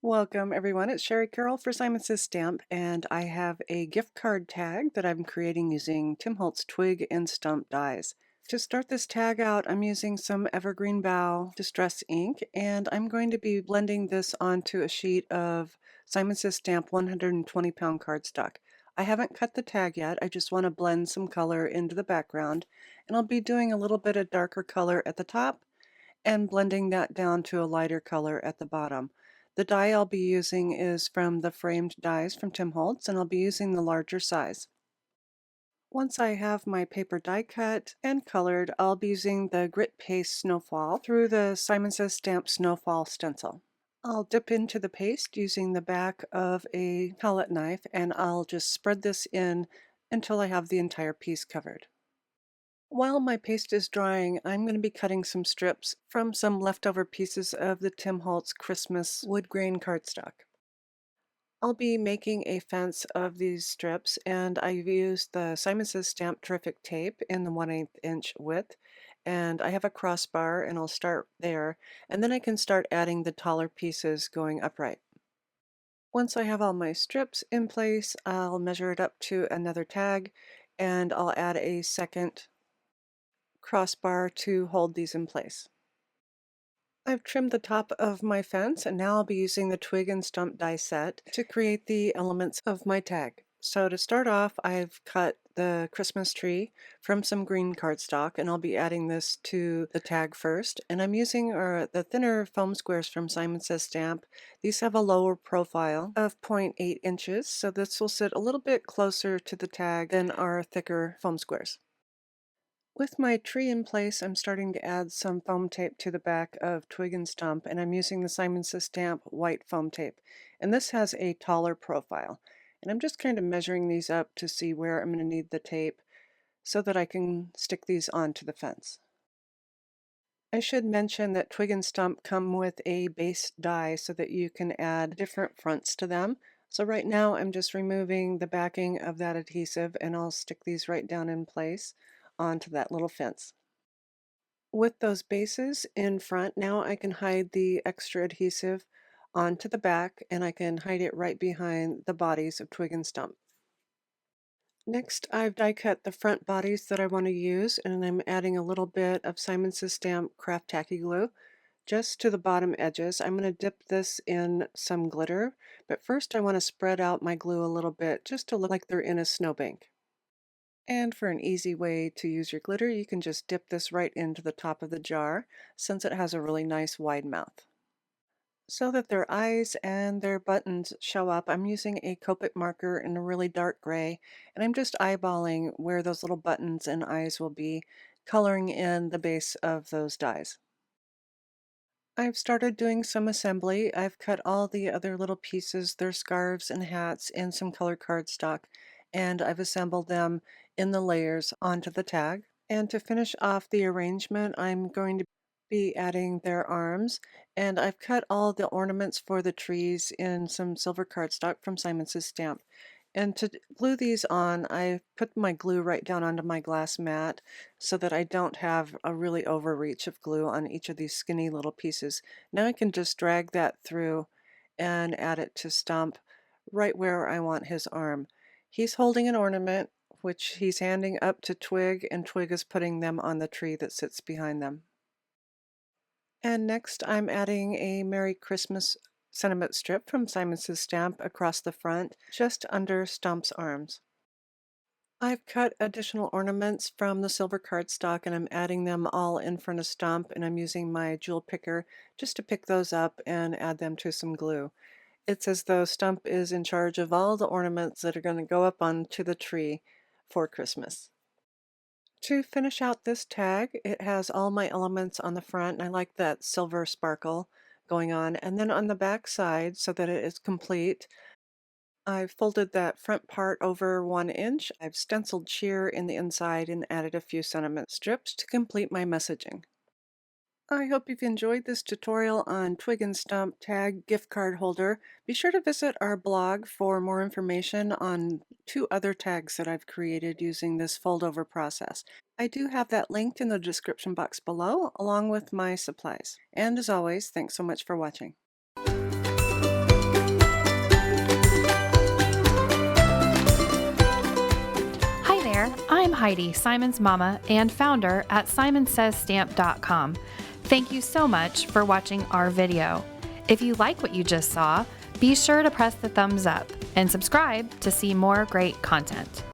Welcome everyone, it's Shari Carroll for Simon Says Stamp, and I have a gift card tag that I'm creating using Tim Holtz Twig and Stump dies. To start this tag out, I'm using some Evergreen BOUGH Distress ink, and I'm going to be blending this onto a sheet of Simon Says Stamp 120-pound cardstock. I haven't cut the tag yet, I just want to blend some color into the background, and I'll be doing a little bit of darker color at the top and blending that down to a lighter color at the bottom. The die I'll be using is from the framed dies from Tim Holtz, and I'll be using the larger size. Once I have my paper die cut and colored, I'll be using the Grit Paste Snowfall through the Simon Says Stamp Snowfall stencil. I'll dip into the paste using the back of a palette knife, and I'll just spread this in until I have the entire piece covered. While my paste is drying, I'm going to be cutting some strips from some leftover pieces of the Tim Holtz Christmas Woodgrain cardstock. I'll be making a fence of these strips, and I've used the Simon Says Stamp Terrific tape in the 1/8 inch width, and I have a crossbar and I'll start there, and then I can start adding the taller pieces going upright. Once I have all my strips in place, I'll measure it up to another tag, and I'll add a second crossbar to hold these in place. I've trimmed the top of my fence, and now I'll be using the Twig and Stump die set to create the elements of my tag. So to start off, I've cut the Christmas tree from some green cardstock, and I'll be adding this to the tag first. And I'm using the thinner foam squares from Simon Says Stamp. These have a lower profile of 0.8 inches, so this will sit a little bit closer to the tag than our thicker foam squares. With my tree in place, I'm starting to add some foam tape to the back of Twig and Stump, and I'm using the Simon Says Stamp white foam tape. And this has a taller profile. And I'm just kind of measuring these up to see where I'm going to need the tape so that I can stick these onto the fence. I should mention that Twig and Stump come with a base die so that you can add different fronts to them. So right now I'm just removing the backing of that adhesive, and I'll stick these right down in place onto that little fence. With those bases in front, now I can hide the extra adhesive onto the back, and I can hide it right behind the bodies of Twig and Stump. Next, I've die cut the front bodies that I want to use, and I'm adding a little bit of Simon Says Stamp Craft Tacky Glue just to the bottom edges. I'm going to dip this in some glitter, but first I want to spread out my glue a little bit just to look like they're in a snowbank. And for an easy way to use your glitter, you can just dip this right into the top of the jar, since it has a really nice wide mouth. So that their eyes and their buttons show up, I'm using a Copic marker in a really dark gray, and I'm just eyeballing where those little buttons and eyes will be, coloring in the base of those dies. I've started doing some assembly. I've cut all the other little pieces, their scarves and hats, in some colored cardstock, and I've assembled them in the layers onto the tag. And to finish off the arrangement, I'm going to be adding their arms, and I've cut all the ornaments for the trees in some silver cardstock from Simon Says Stamp. And to glue these on, I put my glue right down onto my glass mat so that I don't have a really overreach of glue on each of these skinny little pieces. Now I can just drag that through and add it to Stump right where I want his arm. He's holding an ornament, which he's handing up to Twig, and Twig is putting them on the tree that sits behind them. And next I'm adding a Merry Christmas sentiment strip from Simon Says Stamp across the front, just under Stump's arms. I've cut additional ornaments from the silver cardstock, and I'm adding them all in front of Stump, and I'm using my jewel picker just to pick those up and add them to some glue. It's as though Stump is in charge of all the ornaments that are going to go up onto the tree for Christmas. To finish out this tag, it has all my elements on the front, and I like that silver sparkle going on. And then on the back side, so that it is complete, I've folded that front part over 1 inch. I've stenciled cheer in the inside and added a few sentiment strips to complete my messaging. I hope you've enjoyed this tutorial on Twig and Stump tag gift card holder. Be sure to visit our blog for more information on 2 other tags that I've created using this fold over process. I do have that linked in the description box below, along with my supplies. And as always, thanks so much for watching. Heidi, Simon's mama and founder at simonsaysstamp.com. Thank you so much for watching our video. If you like what you just saw, be sure to press the thumbs up and subscribe to see more great content.